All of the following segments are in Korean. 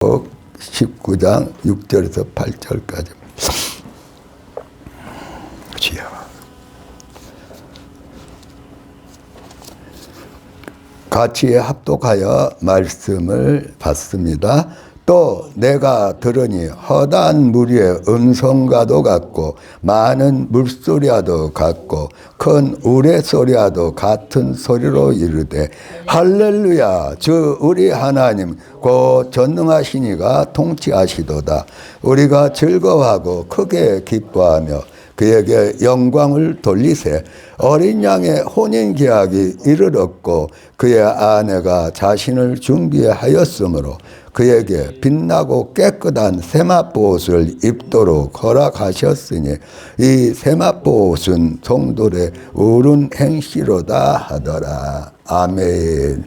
19장 6절에서 8절까지. 주여. 같이 합독하여 말씀을 받습니다. 또 내가 들으니 허다한 무리의 음성과도 같고 많은 물소리와도 같고 큰 우레소리와도 같은 소리로 이르되 할렐루야 주 우리 하나님 곧 전능하시니가 통치하시도다. 우리가 즐거워하고 크게 기뻐하며 그에게 영광을 돌리세. 어린 양의 혼인계약이 이르렀고 그의 아내가 자신을 준비하였으므로 그에게 빛나고 깨끗한 세마포 옷을 입도록 허락하셨으니 이 세마포 옷은 성도의 옳은 행실로다 하더라. 아멘.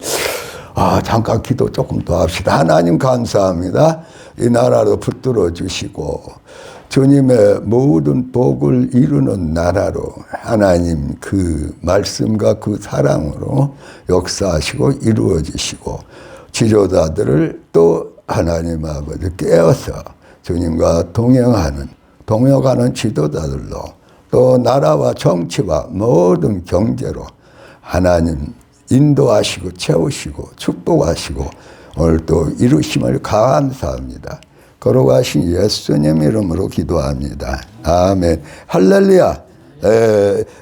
잠깐 기도 조금 더 합시다. 하나님 감사합니다. 이 나라로 붙들어 주시고 주님의 모든 복을 이루는 나라로 하나님 그 말씀과 그 사랑으로 역사하시고 이루어지시고 지도자들을 또 하나님 아버지 깨어서 주님과 동역하는 지도자들로 또 나라와 정치와 모든 경제로 하나님 인도하시고 채우시고 축복하시고 오늘 또 이루심을 감사합니다. 걸어가신 예수님 이름으로 기도합니다. 아멘. 할렐루야.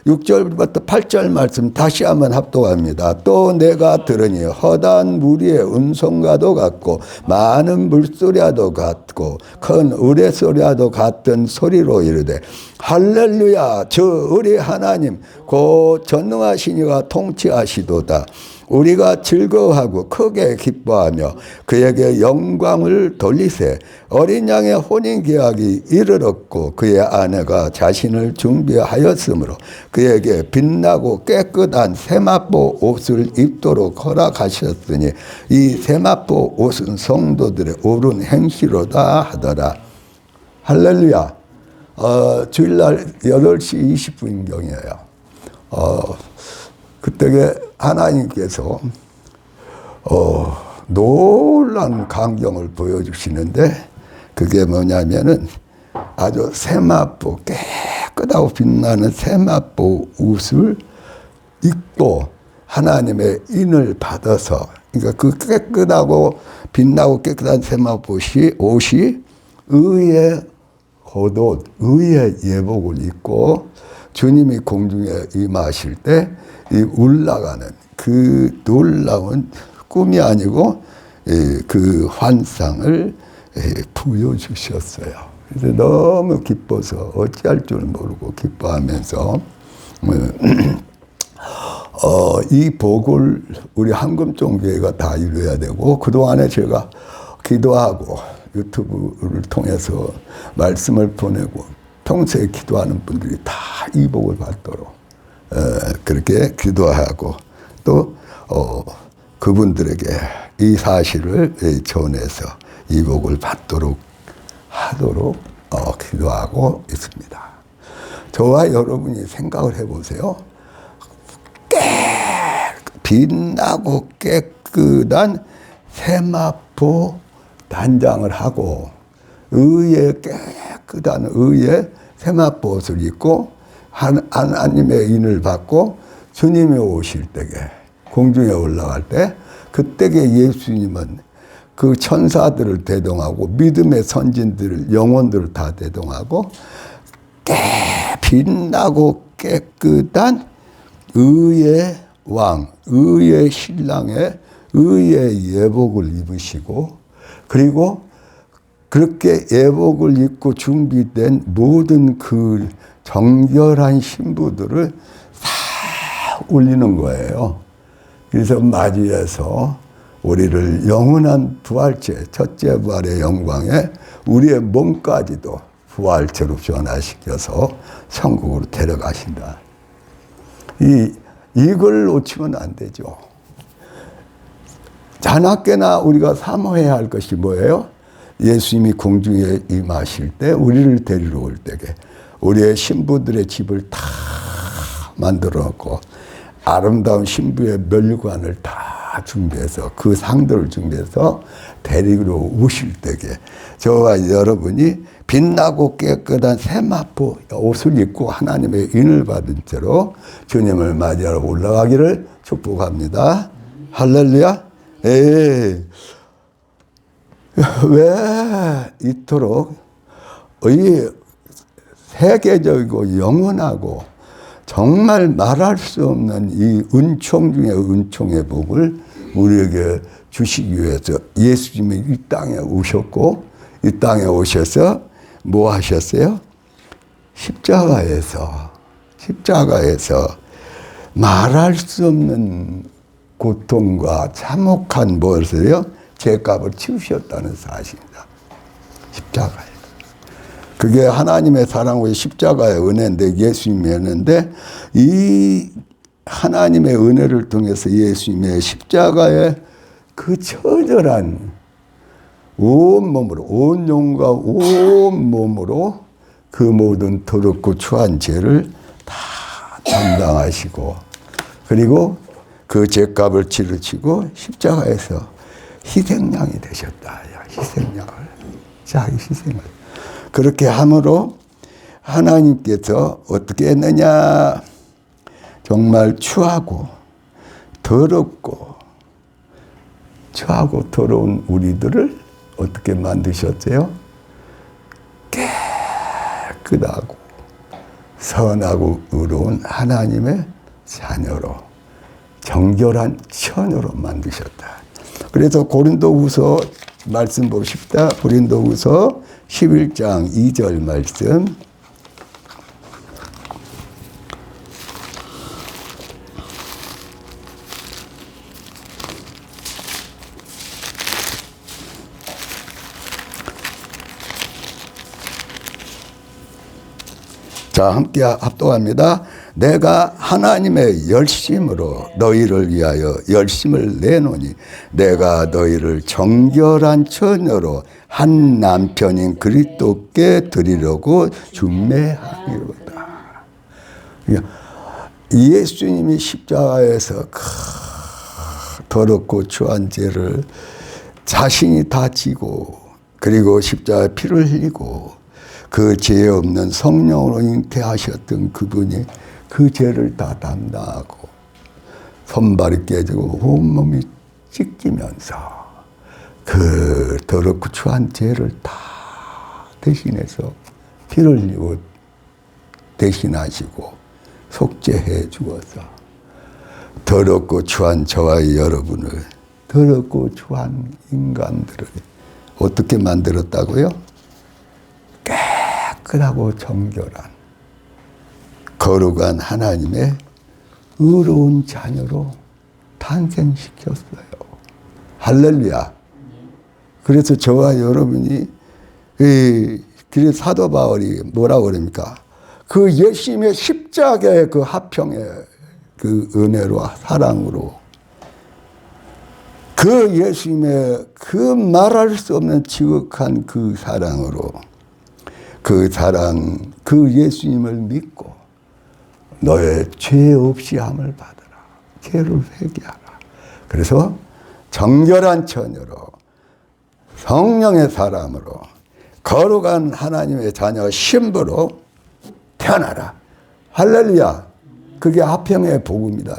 6절부터 8절 말씀 다시 한번 합독합니다. 또 내가 들으니 허다한 무리의 음성과도 같고 많은 물소리와도 같고 큰 우레소리와도 같은 소리로 이르되 할렐루야 주 우리 하나님 곧 전능하시니가 통치하시도다. 우리가 즐거워하고 크게 기뻐하며 그에게 영광을 돌리세. 어린 양의 혼인계약이 이르렀고 그의 아내가 자신을 준비하였으므로 그에게 빛나고 깨끗한 세마포 옷을 입도록 허락하셨으니 이 세마포 옷은 성도들의 옳은 행실로다 하더라. 할렐루야. 주일날 8시 20분경이에요. 그때 하나님께서 놀라운 광경을 보여주시는데 그게 뭐냐면은 아주 세마포 깨끗하고 빛나는 세마포 옷을 입고 하나님의 인을 받아서 그러니까 그 깨끗하고 빛나고 깨끗한 세마포 옷이 의의 겉옷, 의의 예복을 입고 주님이 공중에 임하실 때 이 올라가는 그 놀라운 꿈이 아니고 그 환상을 보여주셨어요. 그래서 너무 기뻐서 어찌할 줄 모르고 기뻐하면서 이 복을 우리 한금종교회가 다 이루어야 되고 그동안에 제가 기도하고 유튜브를 통해서 말씀을 보내고 평소에 기도하는 분들이 다 이 복을 받도록 그렇게 기도하고 또 그분들에게 이 사실을 전해서 이 복을 받도록 하도록 기도하고 있습니다. 저와 여러분이 생각을 해보세요. 빛나고 깨끗한 세마포 단장을 하고 의의 깨끗한 의의 세마포 옷을 입고 하나님의 인을 받고 주님이 오실 때에 공중에 올라갈 때 그때에 예수님은 그 천사들을 대동하고 믿음의 선진들을 영혼들을 다 대동하고 빛나고 깨끗한 의의 왕, 의의 신랑의 의의 예복을 입으시고 그리고 그렇게 예복을 입고 준비된 모든 그 정결한 신부들을 다 올리는 거예요. 그래서 맞이해서 우리를 영원한 부활체, 첫째 부활의 영광에 우리의 몸까지도 부활체로 변화시켜서 천국으로 데려가신다. 이걸 놓치면 안 되죠. 자나깨나 우리가 사모해야 할 것이 뭐예요? 예수님이 공중에 임하실 때 우리를 데리러 올 때에 우리의 신부들의 집을 다 만들어 놓고 아름다운 신부의 멸관을 다 준비해서 그 상들을 준비해서 데리러 오실 때에 저와 여러분이 빛나고 깨끗한 세마포 옷을 입고 하나님의 인을 받은 채로 주님을 맞이하러 올라가기를 축복합니다. 할렐루야. 왜 이토록 이 세계적이고 영원하고 정말 말할 수 없는 이 은총 중에 은총의 복을 우리에게 주시기 위해서 예수님이 이 땅에 오셨고, 이 땅에 오셔서 뭐 하셨어요? 십자가에서 말할 수 없는 고통과 참혹한 무엇을요? 죄값을 치우셨다는 사실입니다. 십자가에. 그게 하나님의 사랑과 십자가의 은혜인데, 예수님의 은혜인데, 이 하나님의 은혜를 통해서 예수님의 십자가의 그 처절한 온 몸으로, 온 영과 온 몸으로 그 모든 더럽고 추한 죄를 다 담당하시고, 그리고 그 죄값을 치르시고 십자가에서 희생양이 되셨다. 희생양을. 자기 희생을. 그렇게 함으로 하나님께서 어떻게 했느냐. 정말 추하고 더럽고 추하고 더러운 우리들을 어떻게 만드셨어요? 깨끗하고 선하고 의로운 하나님의 자녀로, 정결한 처녀로 만드셨다. 그래서 고린도후서 말씀 봅시다. 고린도후서 11장 2절 말씀. 자, 함께 합독합니다. 내가 하나님의 열심으로 너희를 위하여 열심을 내노니 내가 너희를 정결한 처녀로 한 남편인 그리스도께 드리려고 준매하리로다. 예수님이 십자가에서 더럽고 추한 죄를 자신이 다 지고, 그리고 십자가에 피를 흘리고 그 죄 없는 성령으로 잉태하셨던 그분이 그 죄를 다 담당하고 손발이 깨지고 온몸이 찢기면서 그 더럽고 추한 죄를 다 대신해서 피를 흘리고 대신하시고 속죄해 주어서 더럽고 추한 저와 여러분을, 더럽고 추한 인간들을 어떻게 만들었다고요? 깨끗하고 정결한 거룩한 하나님의 의로운 자녀로 탄생시켰어요. 할렐루야. 그래서 저와 여러분이 그래서 사도 바울이 뭐라고 그럽니까? 그 예수님의 십자가의 그 화평의 그 은혜로, 사랑으로, 그 예수님의 그 말할 수 없는 지극한 그 사랑으로, 그 사랑, 그 예수님을 믿고 너의 죄 없이 함을 받으라. 죄를 회개하라. 그래서 정결한 처녀로, 성령의 사람으로, 거룩한 하나님의 자녀 신부로 태어나라. 할렐루야. 그게 화평의 복음이다.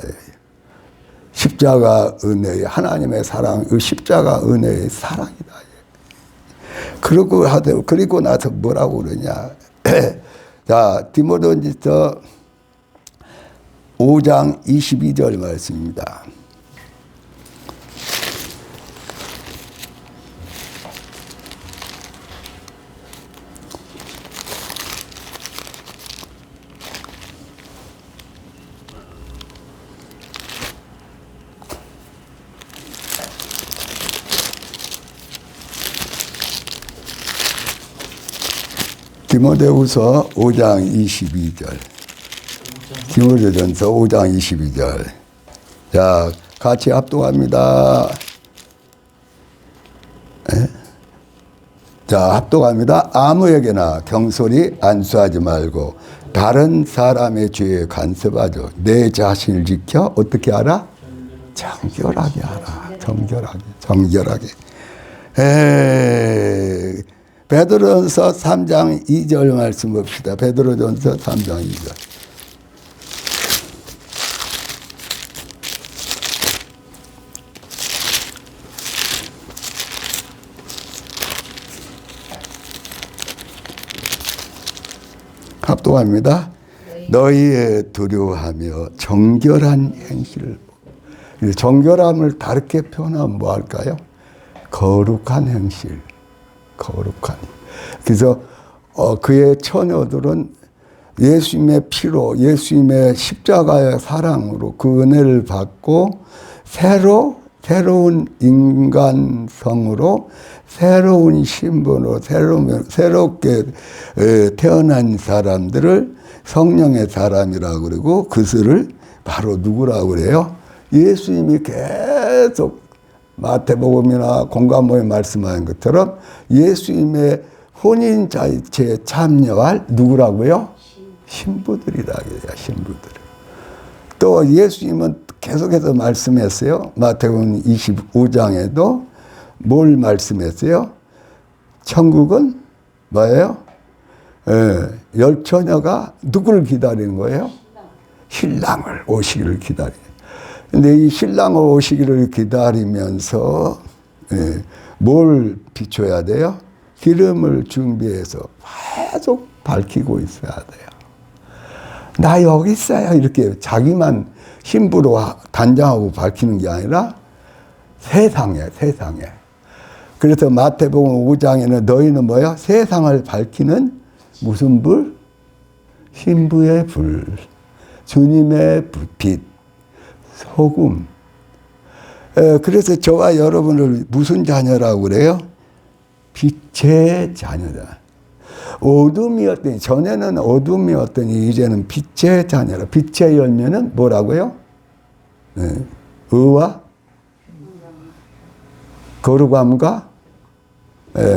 십자가 은혜의 하나님의 사랑, 그 십자가 은혜의 사랑이다. 그리고 나서 뭐라고 그러냐. 자, 디모데전서 5장 22절 말씀입니다. 디모데후서 5장 22절. 디모데전서 5장 22절. 자, 같이 합독합니다. 에? 자, 합독합니다. 아무에게나 경솔히 안수하지 말고 다른 사람의 죄에 간섭하죠. 내 자신을 지켜 어떻게 하라? 정결하게 하라. 정결하게. 베드로전서 3장 2절 말씀 봅시다. 베드로전서 3장 2절. 합독합니다. 너희의 두려워하며 정결한 행실을. 정결함을 다르게 표현하면 뭐 할까요? 거룩한 행실. 거룩한. 그래서 그의 처녀들은 예수님의 피로, 예수님의 십자가의 사랑으로 그 은혜를 받고 새로운 인간성으로 새로운 신분으로 새롭게 태어난 사람들을 성령의 사람이라고 그러고 그들을 바로 누구라고 그래요? 예수님이 계속 마태복음이나 공관복음에 말씀하는 것처럼 예수님의 혼인잔치에 참여할 누구라고요? 신부들이라고 해요. 신부들. 또 예수님은 계속해서 말씀했어요. 마태복음 25장에도 뭘 말씀했어요? 천국은 뭐예요? 열 처녀가 누구를 기다리는 거예요? 신랑을 오시기를 기다려요. 근데 이 신랑을 오시기를 기다리면서 뭘 비춰야 돼요? 기름을 준비해서 계속 밝히고 있어야 돼요. 나 여기 있어요. 이렇게 자기만 신부로 단장하고 밝히는 게 아니라 세상에. 그래서 마태복음 5장에는 너희는 뭐야? 세상을 밝히는 무슨 불? 신부의 불. 주님의 빛. 소금. 그래서 저와 여러분을 무슨 자녀라고 그래요? 빛의 자녀다. 어둠이었더니, 전에는 어둠이었더니 이제는 빛의 자녀라. 빛의 열매는 뭐라고요? 의와 거룩함과,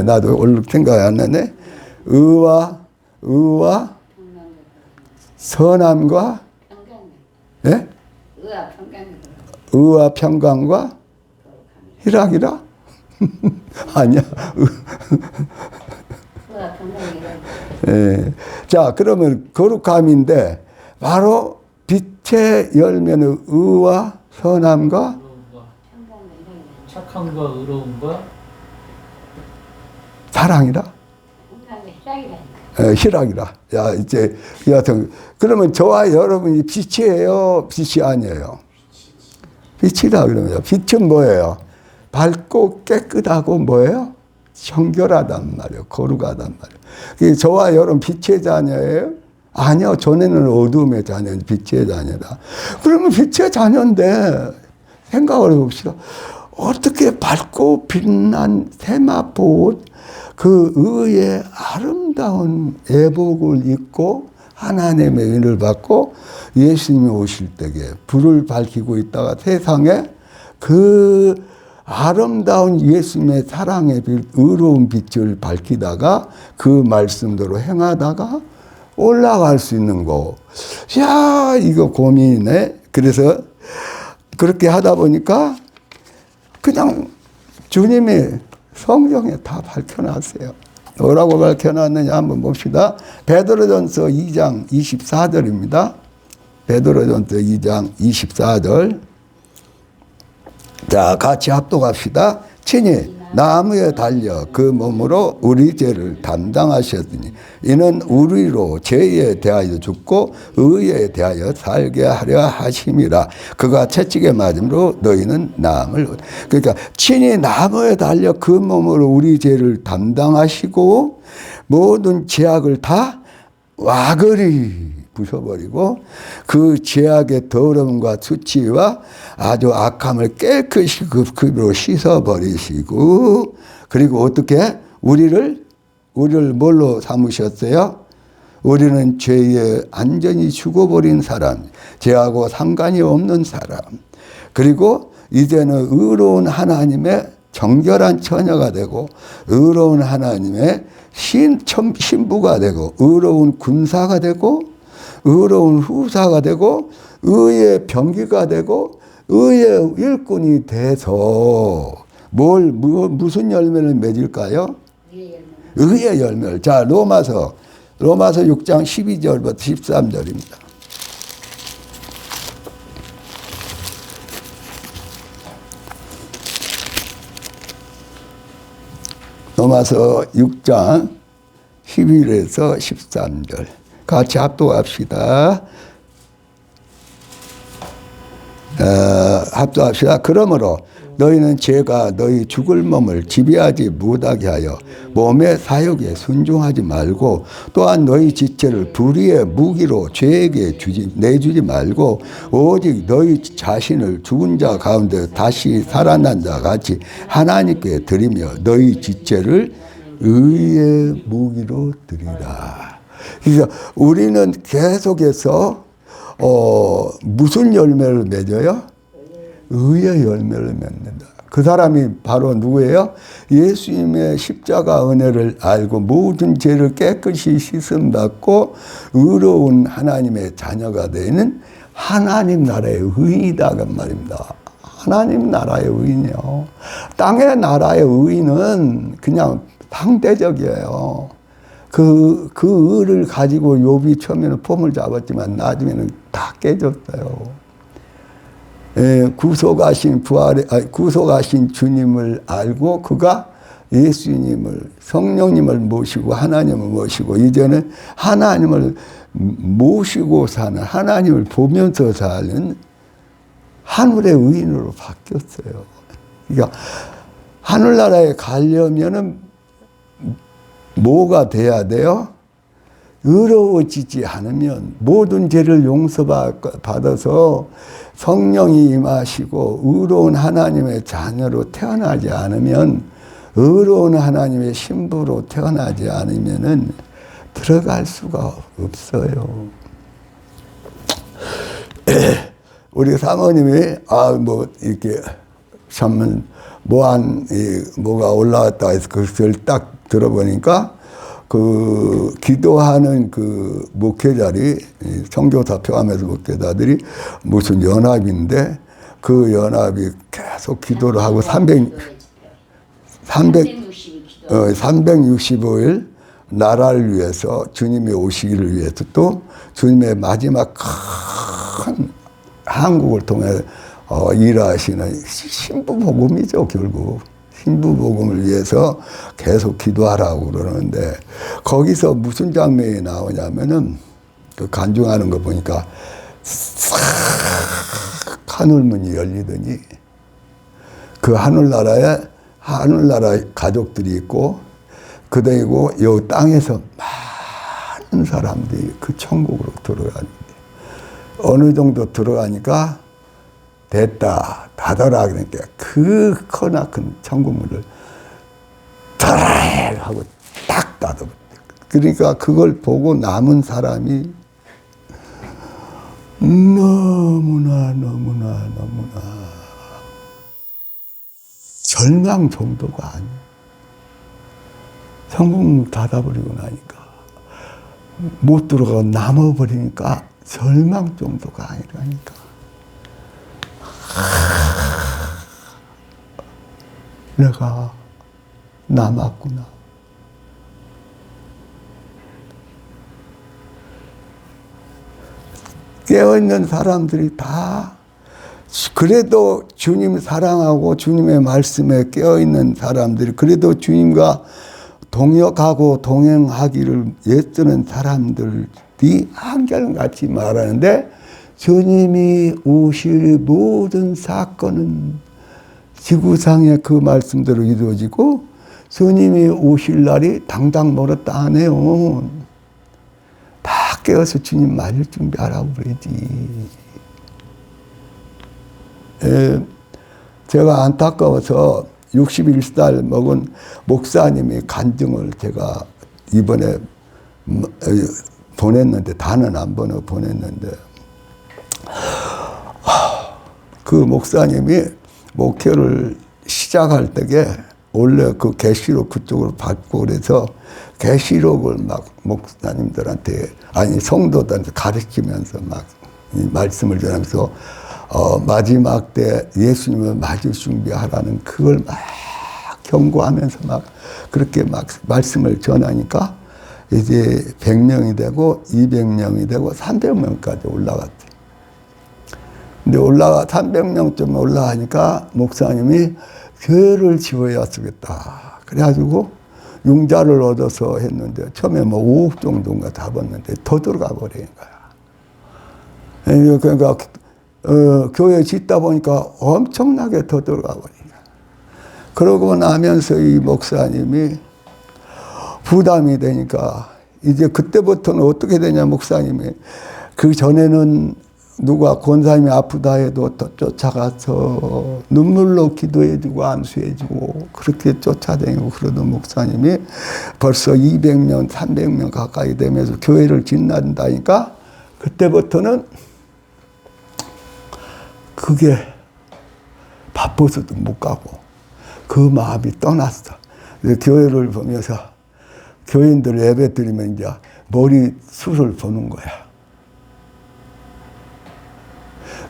나도 오늘 생각이 안 나네. 의와 선함과, 의와 평강과 희락이라? 아니야. 자, 그러면 거룩함인데 바로 빛의 열매는 의와 선함과 착함과 의로움과 사랑이라? 희락이라. 야, 이제 여하튼 그러면 저와 여러분이 빛이에요? 빛이 아니에요? 빛이라 그러면 빛은 뭐예요? 밝고 깨끗하고 뭐예요? 정결하단 말이에요. 거룩하단 말이에요. 저와 여러분 빛의 자녀예요? 아니요. 전에는 어둠의 자녀, 빛의 자녀다. 그러면 빛의 자녀인데 생각을 해봅시다. 어떻게 밝고 빛난 세마포 그 의의 아름다운 예복을 입고 하나님의 은혜를 받고 예수님이 오실 때에 불을 밝히고 있다가 세상에 그 아름다운 예수님의 사랑의 빛, 의로운 빛을 밝히다가 그 말씀대로 행하다가 올라갈 수 있는 거. 야, 이거 고민이네. 그래서 그렇게 하다 보니까 그냥 주님이 성경에 다 밝혀놨어요. 뭐라고 밝혀놨느냐 한번 봅시다. 베드로전서 2장 24절입니다. 베드로전서 2장 24절. 자, 같이 합독합시다. 친히 나무에 달려 그 몸으로 우리 죄를 담당하셨으니 이는 우리로 죄에 대하여 죽고 의에 대하여 살게 하려 하심이라. 그가 채찍에 맞음으로 너희는 나음을. 그러니까 친히 나무에 달려 그 몸으로 우리 죄를 담당하시고 모든 죄악을 다 와그리 부숴버리고 그 죄악의 더러움과 수치와 아주 악함을 깨끗이 그 피로 씻어버리시고 그리고 어떻게 우리를 뭘로 삼으셨어요? 우리는 죄에 완전히 죽어버린 사람, 죄하고 상관이 없는 사람. 그리고 이제는 의로운 하나님의 정결한 처녀가 되고 의로운 하나님의 신부가 되고 의로운 군사가 되고 의로운 후사가 되고 의의 병기가 되고 의의 일꾼이 돼서 무슨 열매를 맺을까요? 의의 열매를. 자, 로마서 6장 12절부터 13절입니다. 로마서 6장 11에서 13절. 같이 합독합시다. 합독합시다. 그러므로 너희는 죄가 너희 죽을 몸을 지배하지 못하게 하여 몸의 사욕에 순종하지 말고, 또한 너희 지체를 불의의 무기로 죄에게 내주지 말고, 오직 너희 자신을 죽은 자 가운데 다시 살아난 자 같이 하나님께 드리며 너희 지체를 의의 무기로 드리라. 그래서 우리는 계속해서 무슨 열매를 맺어요? 의의 열매를 맺는다. 그 사람이 바로 누구예요? 예수님의 십자가 은혜를 알고 모든 죄를 깨끗이 씻음받고 의로운 하나님의 자녀가 되는 하나님 나라의 의인이다 그 말입니다. 하나님 나라의 의인이요. 땅의 나라의 의인은 그냥 상대적이에요. 그 의를 가지고 욥이 처음에는 폼을 잡았지만 나중에는 다 깨졌어요. 구속하신 주님을 알고 그가 예수님을, 성령님을 모시고 하나님을 모시고 이제는 하나님을 모시고 사는, 하나님을 보면서 사는 하늘의 의인으로 바뀌었어요. 그러니까 하늘나라에 가려면은 뭐가 돼야 돼요? 의로워지지 않으면, 모든 죄를 용서받아서 성령이 임하시고 의로운 하나님의 자녀로 태어나지 않으면, 의로운 하나님의 신부로 태어나지 않으면은 들어갈 수가 없어요. 우리 사모님이 이렇게 참 뭐가 올라왔다 해서 그것을 딱 들어보니까 기도하는 목회자들이, 선교사 포함해서 목회자들이 무슨 연합인데, 그 연합이 계속 기도를 하고 365일 나라를 위해서, 주님이 오시기를 위해서, 또 주님의 마지막 큰 한국을 통해 일하시는 신부복음이죠, 결국. 신부복음을 위해서 계속 기도하라고 그러는데, 거기서 무슨 장면이 나오냐면은, 그 간증하는 거 보니까 싹 하늘문이 열리더니 그 하늘나라 가족들이 있고, 그리고 이 땅에서 많은 사람들이 그 천국으로 들어가는데, 어느 정도 들어가니까 됐다, 닫아라. 그러니까 그 커나큰 천국문을 드라이 하고 딱 닫아. 그러니까 그걸 보고 남은 사람이 너무나 절망 정도가 아니에요. 천국문 닫아버리고 나니까, 못 들어가고 남아버리니까 절망 정도가 아니라니까. 내가 남았구나. 깨어있는 사람들이 다, 그래도 주님 사랑하고 주님의 말씀에 깨어있는 사람들이, 그래도 주님과 동역하고 동행하기를 애쓰는 사람들이 한결같이 말하는데, 주님이 오실 모든 사건은 지구상의 그 말씀대로 이루어지고, 주님이 오실 날이 당당 멀었다 하네요. 다 깨어서 주님 맞을 준비하라고 그러지. 제가 안타까워서 61살 먹은 목사님이 간증을 제가 이번에 보냈는데, 다는 안 보냈는데, 그 목사님이 목회를 시작할 때에 원래 그 계시록 그쪽으로 받고, 그래서 계시록을 막 목사님들한테, 아니 성도들한테 가르치면서 막 말씀을 전하면서 마지막 때 예수님을 맞을 준비하라는 그걸 막 경고하면서 막 그렇게 막 말씀을 전하니까 이제 100명이 되고 200명이 되고 300명까지 올라갔대. 근데 300명쯤 올라가니까 목사님이 교회를 지어야 쓰겠다. 그래가지고 융자를 얻어서 했는데 처음에 뭐 5억 정도인가 잡았는데 더 들어가 버린 거야. 그러니까 교회 짓다 보니까 엄청나게 더 들어가 버린 거야. 그러고 나면서 이 목사님이 부담이 되니까 이제 그때부터는 어떻게 되냐, 목사님이. 그 전에는 누가 권사님이 아프다 해도 쫓아가서 눈물로 기도해주고 안수해주고 그렇게 쫓아다니고 그러던 목사님이 벌써 200명, 300명 가까이 되면서 교회를 짓는다니까 그때부터는 그게 바빠서도 못 가고 그 마음이 떠났어. 교회를 보면서 교인들 예배 드리면 이제 머리 숱을 보는 거야.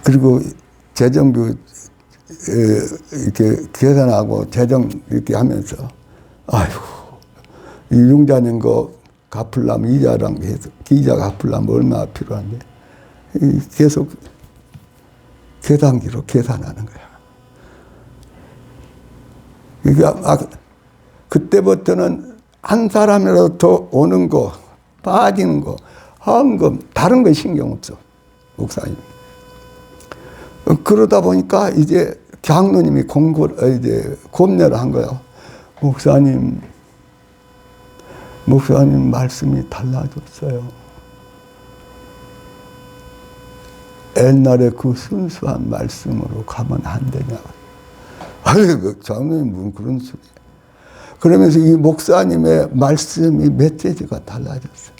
그리고 재정도 이렇게 계산하고 재정 이렇게 하면서 아이고 이 융자낸 거 갚으려면 이자랑 해서 이자 갚으려면 얼마나 필요한데 계속 계산기로 계산하는 거야. 그러니까 그때부터는 한 사람이라도 더 오는 거 빠지는 거 헌금 다른 거 신경 없어 목사님. 그러다 보니까 이제 장로님이 이제 고뇌를 한 거예요. 목사님 말씀이 달라졌어요. 옛날에 그 순수한 말씀으로 가면 안 되냐. 아유, 장로님 무슨 그런 소리. 그러면서 이 목사님의 말씀이 메시지가 달라졌어요.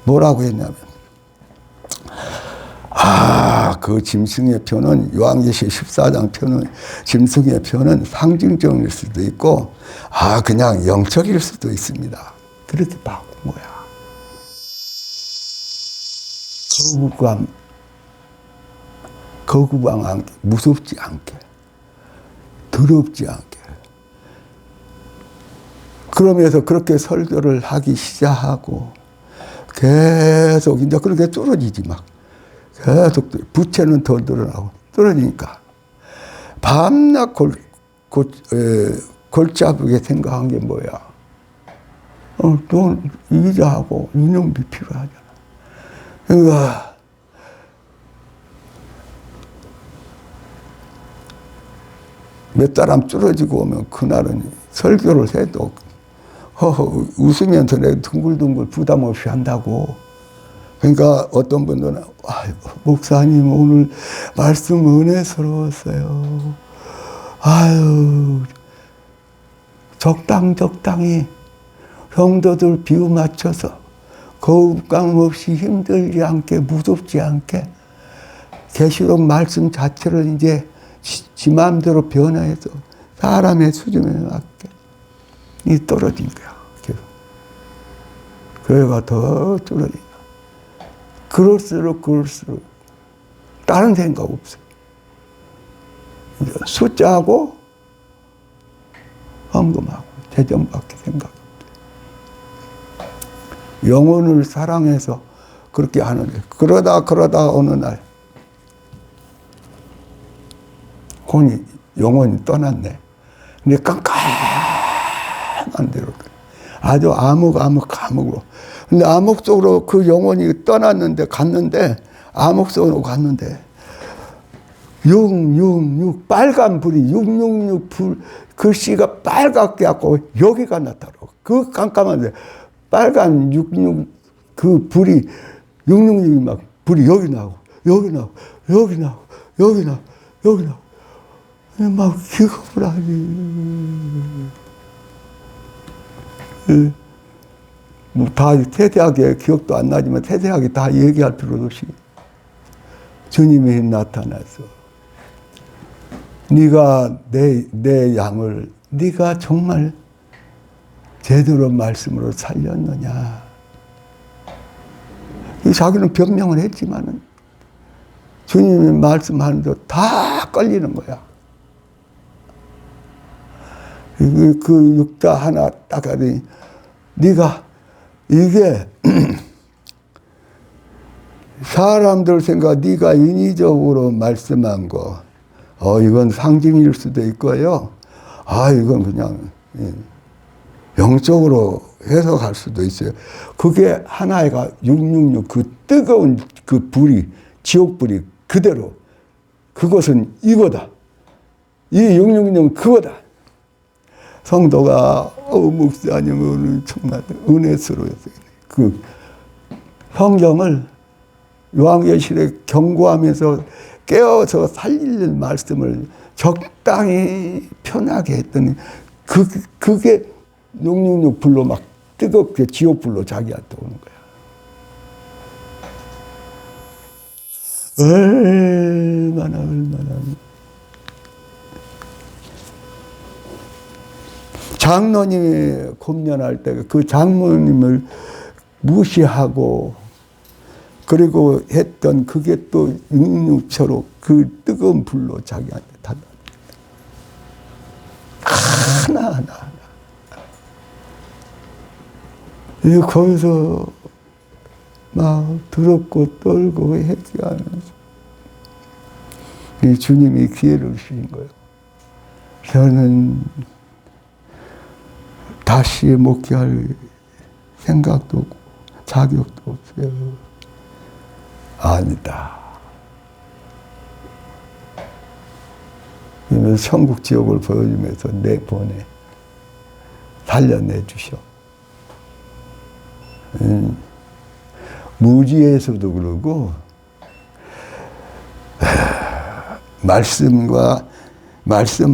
뭐라고 했냐면, 그 짐승의 표는 요한계시 14장 표는 짐승의 표는 상징적일 수도 있고 그냥 영적일 수도 있습니다. 그렇게 바꾼 거야. 거부감 않게, 무섭지 않게, 더럽지 않게. 그러면서 그렇게 설교를 하기 시작하고 계속 이제 그렇게 뚫어지지 막. 계속 부채는 더 늘어나고 떨어지니까 밤낮 골짜기에 생각한 게 뭐야? 돈 이자하고 유명비 필요하잖아. 그러니까 몇 사람 뚫어지고 오면 그날은 설교를 해도 웃으면서 내가 둥글둥글 부담 없이 한다고. 그러니까 어떤 분들은 목사님 오늘 말씀 은혜스러웠어요. 적당히 성도들 비유 맞춰서 거부감 없이 힘들지 않게 무섭지 않게 계시록 말씀 자체를 이제 지 마음대로 변화해서 사람의 수준에 맞게 이 떨어진 거야. 계속. 교회가 더 떨어진. 그럴수록 다른 생각 없어요. 숫자하고 헌금하고 재정밖에 생각 없어요. 영혼을 사랑해서 그렇게 하는데 그러다 어느 날 영혼이 떠났네. 근데 깜깜한 데로 아주 암흑으로. 근데 암흑 속으로 그 영혼이 갔는데 암흑 속으로 갔는데 666 빨간 불이 666 불 글씨가 빨갛게 갖고 여기가 나타나고 그 깜깜한데 빨간 66 그 불이 666이 막 불이 여기 나오고 막 기겁을 하니. 다 세세하게 기억도 안 나지만 세세하게 다 얘기할 필요도 없이 주님이 나타나서 네가 내 양을 네가 정말 제대로 말씀으로 살렸느냐. 자기는 변명을 했지만은 주님이 말씀하는 대로 다 걸리는 거야. 그 육자 하나 딱 하더니 네가 이게 사람들 생각 네가 인위적으로 말씀한 거 이건 상징일 수도 있고요. 이건 그냥 영적으로 해석할 수도 있어요. 그게 하나가 666 그 뜨거운 그 불이 지옥불이 그대로 그것은 이거다. 이 666은 그거다. 성도가 목사님은 정말 은혜스러워요. 그 성경을 요한계시록에 경고하면서 깨어서 살릴 말씀을 적당히 편하게 했더니 그게 666 불로 막 뜨겁게 지옥불로 자기한테 오는 거야. 얼마나 장로님이 공연할 때 그 장로님을 무시하고 그리고 했던 그게 또 666처럼 그 뜨거운 불로 자기한테 닫아. 하나하나. 거기서 막 두렵고 떨고 해지하면서 이 주님이 기회를 주신 거예요. 저는 다시 목회할 생각도 없고 자격도 없어요. 아니다. 그러면서 천국 지옥을 보여주면서 내보내 살려내 주셔. 무지에서도 그러고 말씀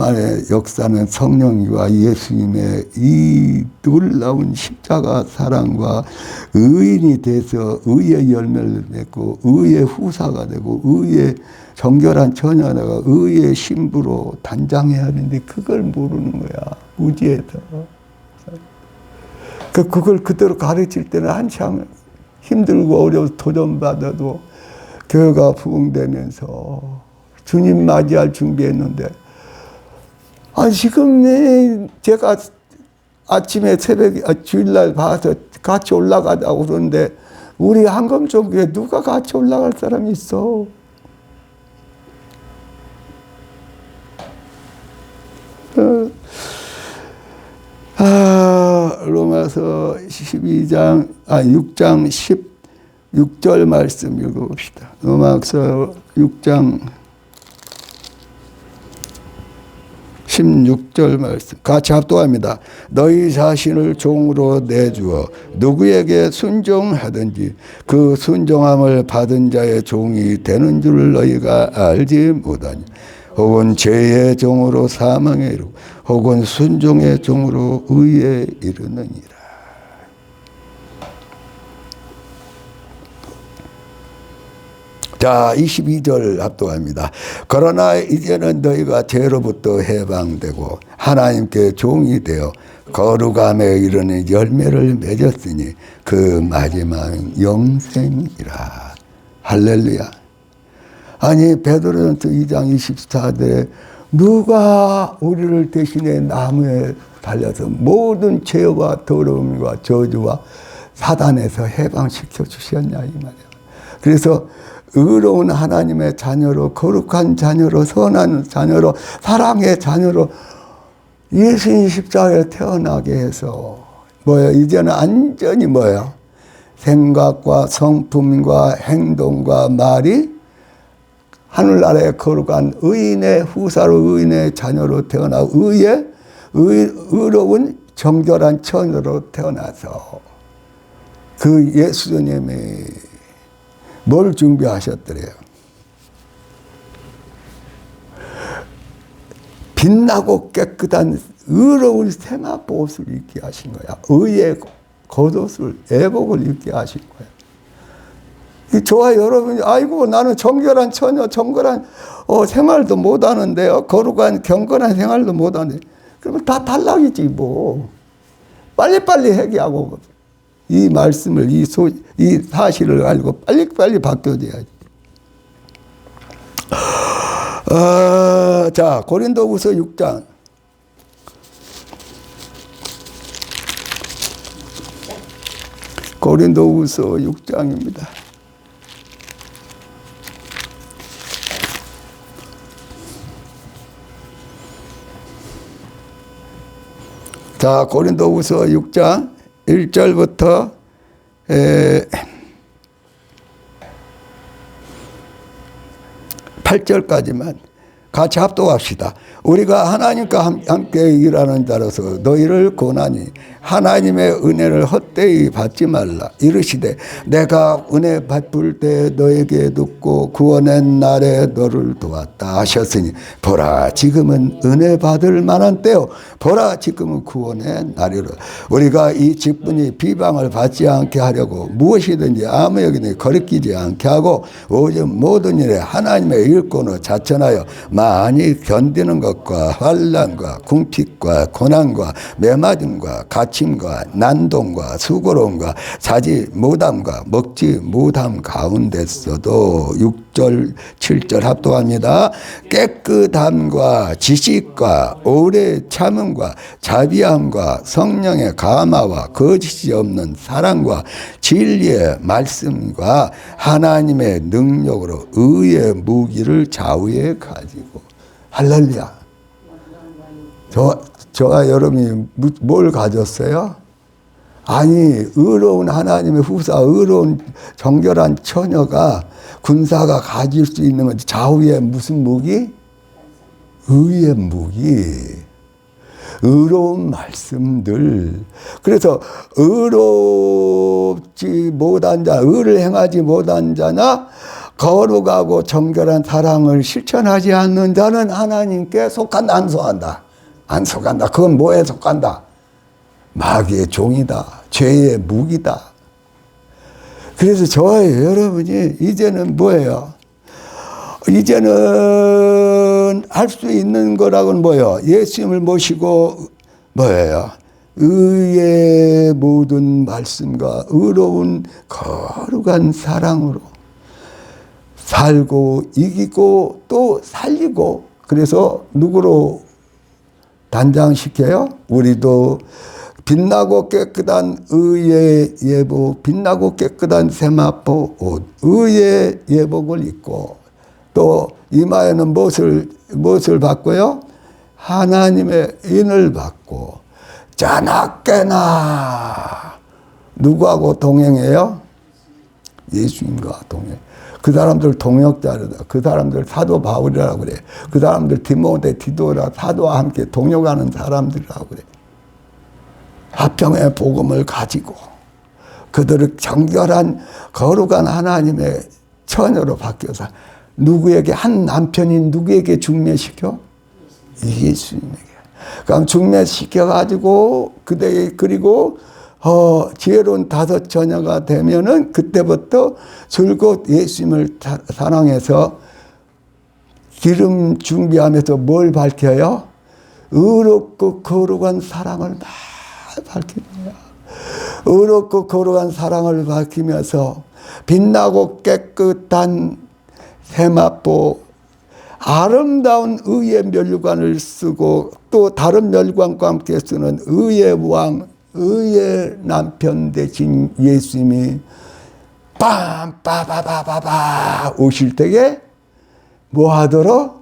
안에 역사는 성령과 예수님의 이 놀라운 십자가 사랑과 의인이 돼서 의의 열매를 맺고 의의 후사가 되고 의의 정결한 처녀가 의의 신부로 단장해야 하는데 그걸 모르는 거야. 무지에서. 그걸 그대로 가르칠 때는 한참 힘들고 어려워서 도전받아도 교회가 부흥되면서 주님 맞이할 준비했는데 지금 제가 아침에 새벽에 주일날 봐서 같이 올라가자고 그러는데 우리 한검종교에 누가 같이 올라갈 사람이 있어? 로마서 6장 16절 말씀 읽어봅시다. 로마서 6장 16절 말씀 같이 합독합니다. 너희 자신을 종으로 내주어 누구에게 순종하든지 그 순종함을 받은 자의 종이 되는 줄 너희가 알지 못하니 혹은 죄의 종으로 사망에 이르고 혹은 순종의 종으로 의에 이르느니라. 자, 22절 합독합니다. 그러나 이제는 너희가 죄로부터 해방되고 하나님께 종이 되어 거룩함에 이르는 열매를 맺었으니 그 마지막 영생이라. 할렐루야. 아니 베드로전서 2장 24절에 누가 우리를 대신에 나무에 달려서 모든 죄와 더러움과 저주와 사단에서 해방시켜 주셨냐 이 말이야. 그래서 의로운 하나님의 자녀로 거룩한 자녀로 선한 자녀로 사랑의 자녀로 예수님 십자가에 태어나게 해서 이제는 완전히 생각과 성품과 행동과 말이 하늘나라의 거룩한 의인의 후사로 의인의 자녀로 태어나 의로운 정결한 처녀로 태어나서 그 예수님이 뭘 준비하셨더래요? 빛나고 깨끗한 의로운 세마포 옷을 입게 하신 거야. 의의 겉옷을 애복을 입게 하신 거야. 저와 여러분이 아이고 나는 정결한 처녀 정결한 생활도 못하는데요. 거룩한 경건한 생활도 못하는데 그러면 다 탈락이지 뭐. 빨리빨리 회개하고 이 말씀을 이 사실을 알고 빨리빨리 바뀌어져야지. 자, 고린도후서 6장. 고린도후서 6장입니다. 자, 고린도후서 6장 1절부터 8절까지만 같이 합독합시다. 우리가 하나님과 함께 일하는 자로서 너희를 권하니 하나님의 은혜를 헛되이 받지 말라. 이르시되 내가 은혜 베풀 때 너에게 듣고 구원의 날에 너를 도왔다 하셨으니 보라 지금은 은혜 받을 만한 때요 보라 지금은 구원의 날이라. 우리가 이 직분이 비방을 받지 않게 하려고 무엇이든지 아무에게나 거리끼지 않게 하고 오직 모든 일에 하나님의 일꾼을 자천하여 많이 견디는 것과 환난과 궁핍과 고난과 매맞음과 갇힘과 난동과 수고로움과 자지 못함과 먹지 못함 가운데서도 6절 7절 합독합니다. 깨끗함과 지식과 오래 참음과 자비함과 성령의 감화와 거짓이 없는 사랑과 진리의 말씀과 하나님의 능력으로 의의 무기를 좌우에 가지고 할렐루야. 저와 여러분이 뭘 가졌어요? 아니 의로운 하나님의 후사 의로운 정결한 처녀가 군사가 가질 수 있는 건 좌우에 무슨 무기? 의의 무기. 의로운 말씀들. 그래서 의롭지 못한 자, 의를 행하지 못한 자나 거룩하고 정결한 사랑을 실천하지 않는 자는 하나님께 속한다, 안 속한다? 안 속한다. 그건 뭐에 속한다? 마귀의 종이다. 죄의 무기다. 그래서 저와 여러분이 이제는 뭐예요? 이제는 할 수 있는 거라고는 뭐예요? 예수님을 모시고 뭐예요? 의의 모든 말씀과 의로운 거룩한 사랑으로 살고 이기고 또 살리고. 그래서 누구로 단장시켜요? 우리도 빛나고 깨끗한 의의 예복, 빛나고 깨끗한 세마포 옷, 의의 예복을 입고 또 이마에는 무엇을 받고요? 하나님의 인을 받고 자나깨나 누구하고 동행해요? 예수님과 동행. 그 사람들 동역자르다. 그 사람들 사도 바울이라고 그래. 그 사람들 디모데, 디도라 사도와 함께 동역하는 사람들이라고 그래. 합평의 복음을 가지고 그들을 정결한 거룩한 하나님의 처녀로 바뀌어서 누구에게 한 남편이 누구에게 중매시켜? 예수님에게. 그럼 중매시켜가지고 그리고 지혜로운 다섯 처녀가 되면은 그때부터 줄곧 예수님을 사랑해서 기름 준비하면서 뭘 밝혀요? 의롭고 거룩한 사랑을 막 밝힙니다. 의롭고 거룩한 사랑을 밝히면서 빛나고 깨끗한 세마포 아름다운 의의 면류관을 쓰고 또 다른 면류관과 함께 쓰는 의의 왕 의의 남편 되신 예수님이 빰빠바바바바 오실 때에 뭐 하도록?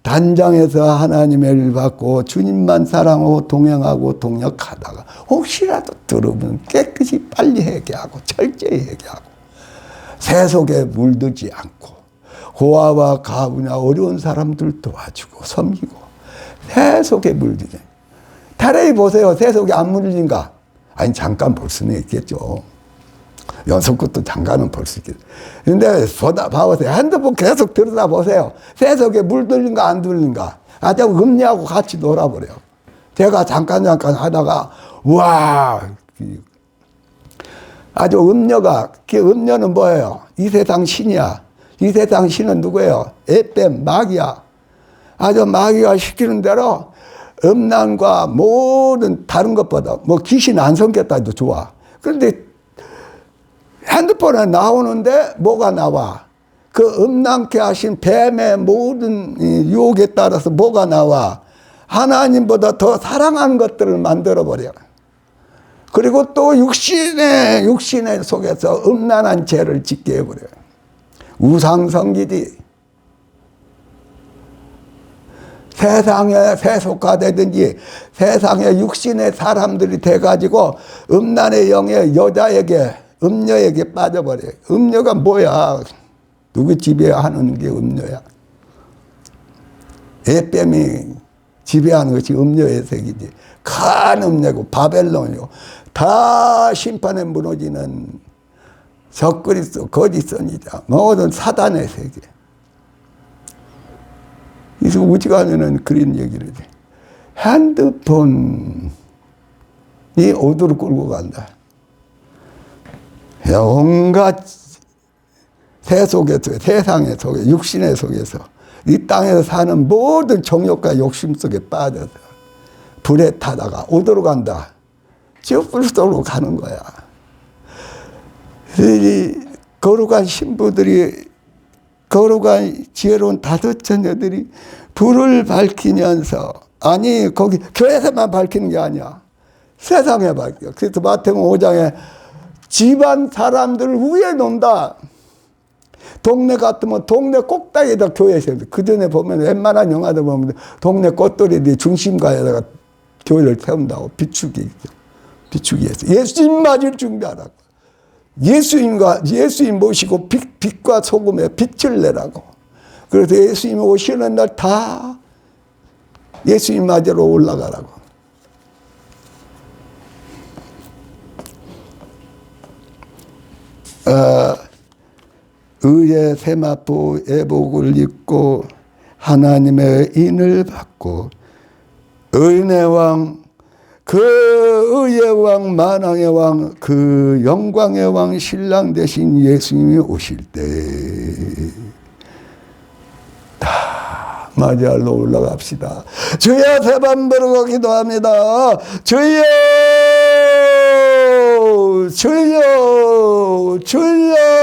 단장에서 하나님의 일 받고 주님만 사랑하고 동행하고 동역하다가 혹시라도 들으면 깨끗이 빨리 회개하고 철저히 회개하고 세속에 물들지 않고 고아와 가부냐 어려운 사람들 도와주고 섬기고 세속에 물들지. 테레비 보세요. 세속에 안 물린가? 아니 잠깐 볼 수는 있겠죠. 연속것도 잠깐은 볼 수 있겠죠. 근데 봐보세요. 핸드폰 계속 들여다보세요. 세속에 물들린가 안 들린가? 아주 음녀하고 같이 놀아버려요. 제가 잠깐 하다가 와 아주 음녀가 그 음녀는 뭐예요? 이 세상 신이야. 이 세상 신은 누구예요? 에뱀 마귀야. 아주 마귀가 시키는 대로 음란과 모든 다른 것보다 뭐 귀신 안 섬겼다 해도 좋아. 그런데 핸드폰에 나오는데 뭐가 나와? 그 음란케 하신 뱀의 모든 유혹에 따라서 뭐가 나와? 하나님보다 더 사랑하는 것들을 만들어버려. 그리고 또 육신의 속에서 음란한 죄를 짓게 해버려요. 우상성기지. 세상에 세속화되든지 세상에 육신의 사람들이 돼가지고 음란의 영에 여자에게 음녀에게 빠져버려요. 음녀가 뭐야? 누구 지배하는 게 음녀야? 애뱀이 지배하는 것이 음녀의 색이지. 큰 음녀고 바벨론이고 다 심판에 무너지는 적그리스도 거짓선이자 모든 사단의 세계. 그래서 우지간에는 그런 얘기를 해. 핸드폰이 어디로 끌고 간다. 온갖 세상의 속에, 육신의 속에서 이 땅에서 사는 모든 정욕과 욕심 속에 빠져서 불에 타다가 어디로 간다. 지옥불 속으로 가는 거야. 이 거룩한 신부들이, 거룩한 지혜로운 다섯 처녀들이 불을 밝히면서, 아니 거기 교회에서만 밝히는 게 아니야. 세상에 밝혀. 그래서 마태복음 5장에 집안 사람들을 위에 놓는다. 동네 같으면 동네 꼭대기에다 교회 세운다. 그 전에 보면 웬만한 영화들 보면 동네 꽃돌이들이 중심가에다가 교회를 세운다고. 비추기 위해서. 예수님 맞을 준비하라고. 예수님 모시고 빛과 소금에 빛을 내라고. 그래서 예수님 오시는 날 다 예수님 맞으러 올라가라고. 의의 세마포 애복을 입고 하나님의 인을 받고 의인의 왕, 그 의의 왕, 만왕의 왕, 그 영광의 왕, 신랑 되신 예수님이 오실 때 다 맞이하러 올라갑시다. 주여, 세번 부르고 기도합니다. 주여, 주여, 주여.